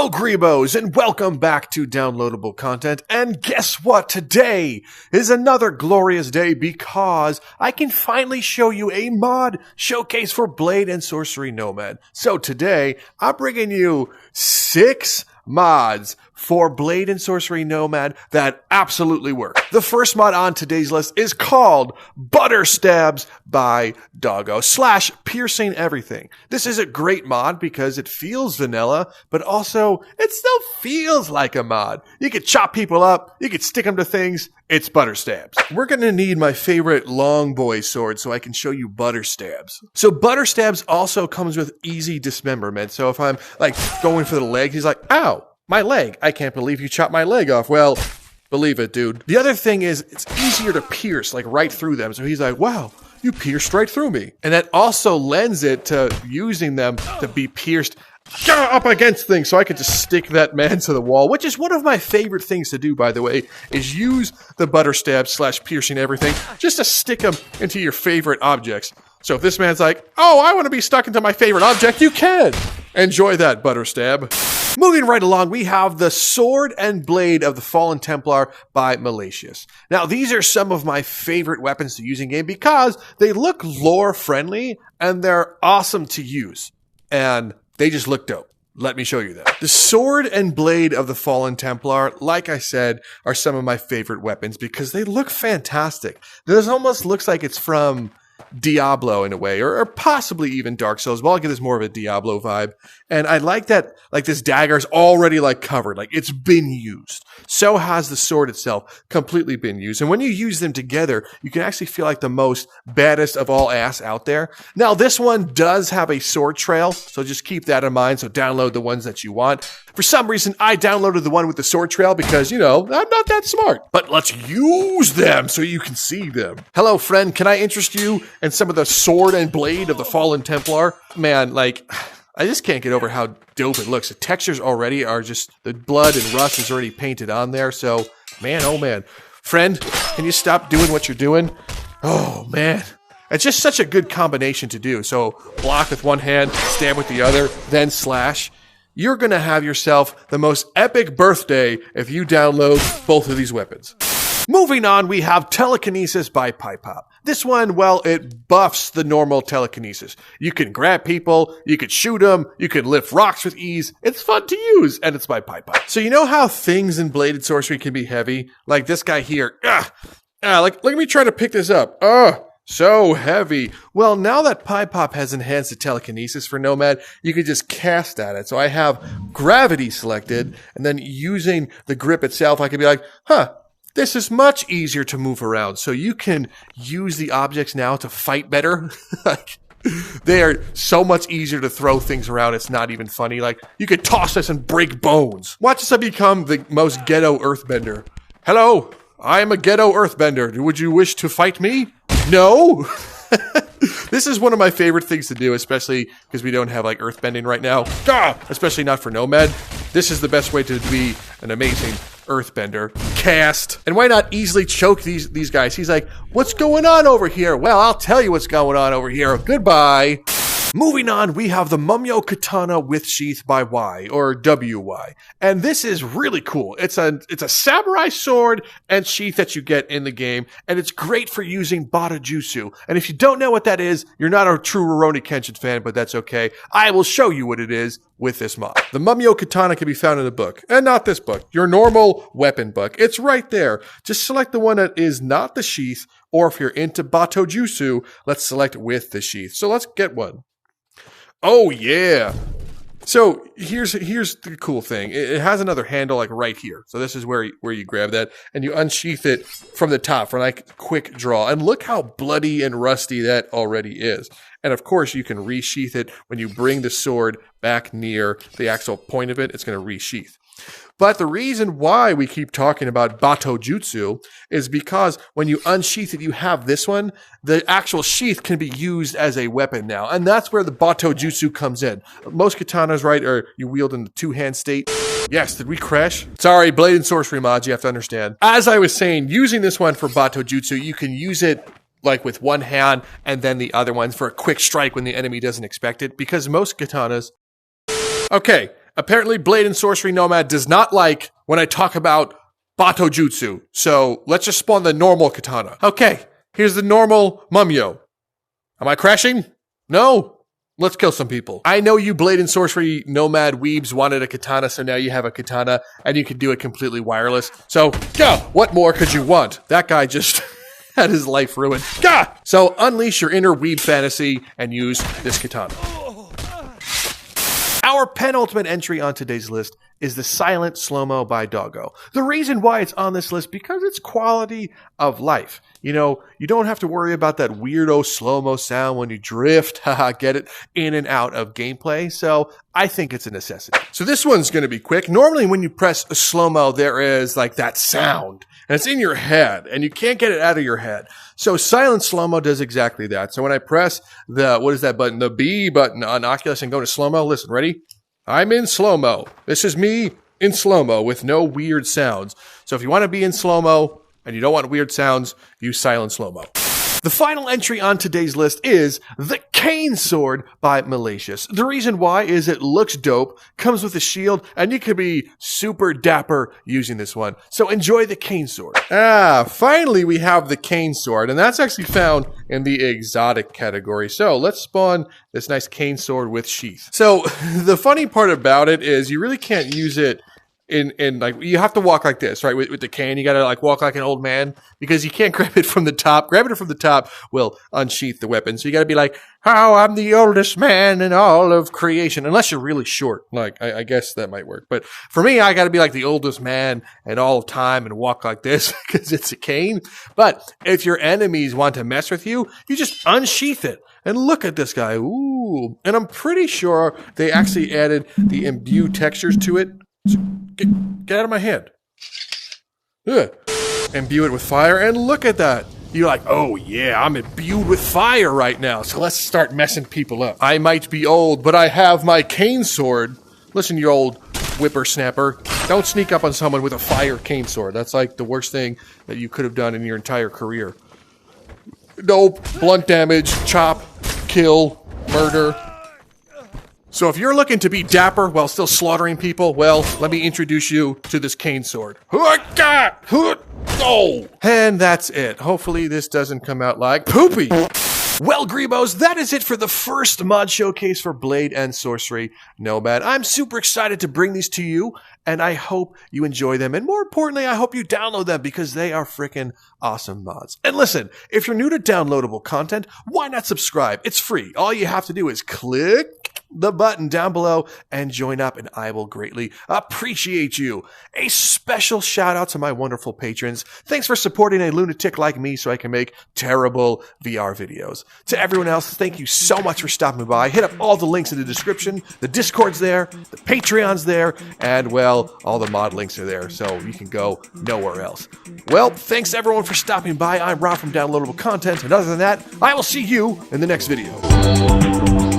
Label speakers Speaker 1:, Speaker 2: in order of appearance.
Speaker 1: Hello, Greebos, and welcome back to Downloadable Content. And guess what? Today is another glorious day because I can finally show you a mod showcase for Blade and Sorcery Nomad. So today, I'm bringing you 6 mods for Blade and Sorcery Nomad that absolutely work. The first mod on today's list is called Butterstabs by Doggo / Piercing Everything. This is a great mod because it feels vanilla, but also it still feels like a mod. You could chop people up, you could stick them to things. It's Butterstabs. We're gonna need my favorite long boy sword so I can show you Butterstabs. So Butterstabs also comes with easy dismemberment. So if I'm like going for the leg, he's like, ow, my leg. I can't believe you chopped my leg off. Well, believe it, dude. The other thing is it's easier to pierce, like right through them. So he's like, wow, you pierced right through me. And that also lends it to using them to be pierced up against things, so I could just stick that man to the wall, which is one of my favorite things to do, by the way, is use the Butterstabs / Piercing Everything just to stick them into your favorite objects. So if this man's like, oh, I want to be stuck into my favorite object, you can. Enjoy that, Butterstab. Moving right along, we have the Sword and Blade of the Fallen Templar by Milaceous. Now, these are some of my favorite weapons to use in game because they look lore-friendly and they're awesome to use. And they just look dope. Let me show you that. The Sword and Blade of the Fallen Templar, like I said, are some of my favorite weapons because they look fantastic. This almost looks like it's from Diablo in a way, or possibly even Dark Souls. Well, I'll give this more of a Diablo vibe. And I like that, like, this dagger's already, like, covered. Like, it's been used. So has the sword itself completely been used. And when you use them together, you can actually feel like the most baddest of all ass out there. Now, this one does have a sword trail, so just keep that in mind. So download the ones that you want. For some reason, I downloaded the one with the sword trail because, you know, I'm not that smart. But let's use them so you can see them. Hello, friend. Can I interest you in some of the Sword and Blade of the Fallen Templar? Man, like, I just can't get over how dope it looks. The textures already are just, the blood and rust is already painted on there. So, man, oh man. Friend, can you stop doing what you're doing? Oh, man. It's just such a good combination to do. So, block with one hand, stab with the other, then slash. You're going to have yourself the most epic birthday if you download both of these weapons. Moving on, we have Telekinesis by Pipop. This one, well, it buffs the normal Telekinesis. You can grab people, you can shoot them, you can lift rocks with ease. It's fun to use, and it's by Pipop. So you know how things in Bladed Sorcery can be heavy? Like this guy here. Like, look at me trying to pick this up. So heavy. Well, now that Pipop has enhanced the Telekinesis for Nomad, you can just cast at it. So I have gravity selected, and then using the grip itself, I can be like, this is much easier to move around. So you can use the objects now to fight better. Like, they are so much easier to throw things around. It's not even funny. Like, you could toss this and break bones. Watch as I become the most ghetto earthbender. Hello, I am a ghetto earthbender. Would you wish to fight me? No. This is one of my favorite things to do, especially because we don't have like earthbending right now. Especially not for Nomad. This is the best way to be an amazing earthbender. Cast. And why not easily choke these guys? He's like, what's going on over here? Well, I'll tell you what's going on over here. Goodbye. Moving on, we have the Mumyou Katana with Sheath by Y, or WY. And this is really cool. It's a samurai sword and sheath that you get in the game, and it's great for using Batojutsu. And if you don't know what that is, you're not a true Rurouni Kenshin fan, but that's okay. I will show you what it is with this mod. The Mumyou Katana can be found in a book, and not this book, your normal weapon book. It's right there. Just select the one that is not the sheath, or if you're into Batojutsu, let's select with the sheath. So let's get one. Oh yeah. So here's the cool thing. It has another handle like right here. So this is where you grab that and you unsheath it from the top for like a quick draw. And look how bloody and rusty that already is. And of course you can resheath it when you bring the sword back near the actual point of it. It's going to resheath. But the reason why we keep talking about Batojutsu is because when you unsheath it, you have this one. The actual sheath can be used as a weapon now. And that's where the Batojutsu comes in. Most katanas, right, are you wield in the two-hand state. Yes, did we crash? Sorry, Blade and Sorcery mods, you have to understand. As I was saying, using this one for Batojutsu, you can use it like with one hand and then the other one for a quick strike when the enemy doesn't expect it. Because most katanas... Okay. apparently Blade and Sorcery Nomad does not like when I talk about Bato Jutsu. So let's just spawn the normal katana. Okay, here's the normal Mumyou. Am I crashing? No. Let's kill some people. I know you Blade and Sorcery Nomad weebs wanted a katana, so now you have a katana, and you can do it completely wireless. So, what more could you want? That guy just had his life ruined. So unleash your inner weeb fantasy and use this katana. Our penultimate entry on today's list is the Silent SloMo by Doggo. The reason why it's on this list, because it's quality of life. You know, you don't have to worry about that weirdo slow-mo sound when you drift, get it, in and out of gameplay. So I think it's a necessity. So this one's going to be quick. Normally when you press a slow-mo, there is like that sound, and it's in your head, and you can't get it out of your head. So Silent SloMo does exactly that. So when I press what is that button? The B button on Oculus and go to slow-mo, listen, ready? I'm in slow-mo. This is me in slow-mo with no weird sounds. So if you want to be in slow-mo and you don't want weird sounds, use Silent SloMo. The final entry on today's list is the Kane Sword by Milaceous. The reason why is it looks dope, comes with a shield, and you can be super dapper using this one. So enjoy the Kane Sword. Finally we have the Kane Sword, and that's actually found in the exotic category. So let's spawn this nice Kane Sword with sheath. So the funny part about it is you really can't use it in like, you have to walk like this, right? With the cane, you gotta like walk like an old man because you can't grab it from the top. Grabbing it from the top will unsheath the weapon. So you gotta be like, oh, I'm the oldest man in all of creation. Unless you're really short. Like, I guess that might work. But for me, I gotta be like the oldest man in all of time and walk like this because it's a cane. But if your enemies want to mess with you, you just unsheath it. And look at this guy. Ooh. And I'm pretty sure they actually added the imbue textures to it. Get out of my head. Ugh. Imbue it with fire, and look at that. You're like, oh yeah, I'm imbued with fire right now, so let's start messing people up. I might be old, but I have my cane sword. Listen, you old whippersnapper. Don't sneak up on someone with a fire cane sword. That's like the worst thing that you could have done in your entire career. Nope. Blunt damage, chop, kill, murder. So if you're looking to be dapper while still slaughtering people, well, let me introduce you to this Kane Sword. And that's it. Hopefully this doesn't come out like poopy. Well, Greebos, that is it for the first mod showcase for Blade and Sorcery Nomad. I'm super excited to bring these to you, and I hope you enjoy them. And more importantly, I hope you download them because they are freaking awesome mods. And listen, if you're new to downloadable content, why not subscribe? It's free. All you have to do is click the button down below and join up, and I will greatly appreciate you. A special shout out to my wonderful patrons. Thanks for supporting a lunatic like me so I can make terrible VR videos. To everyone else, thank you so much for stopping by. Hit up all the links in the description. The Discord's there, the Patreon's there, and well, all the mod links are there, so you can go nowhere else. Well, thanks everyone for stopping by. I'm Rob from Downloadable Content, and other than that, I will see you in the next video.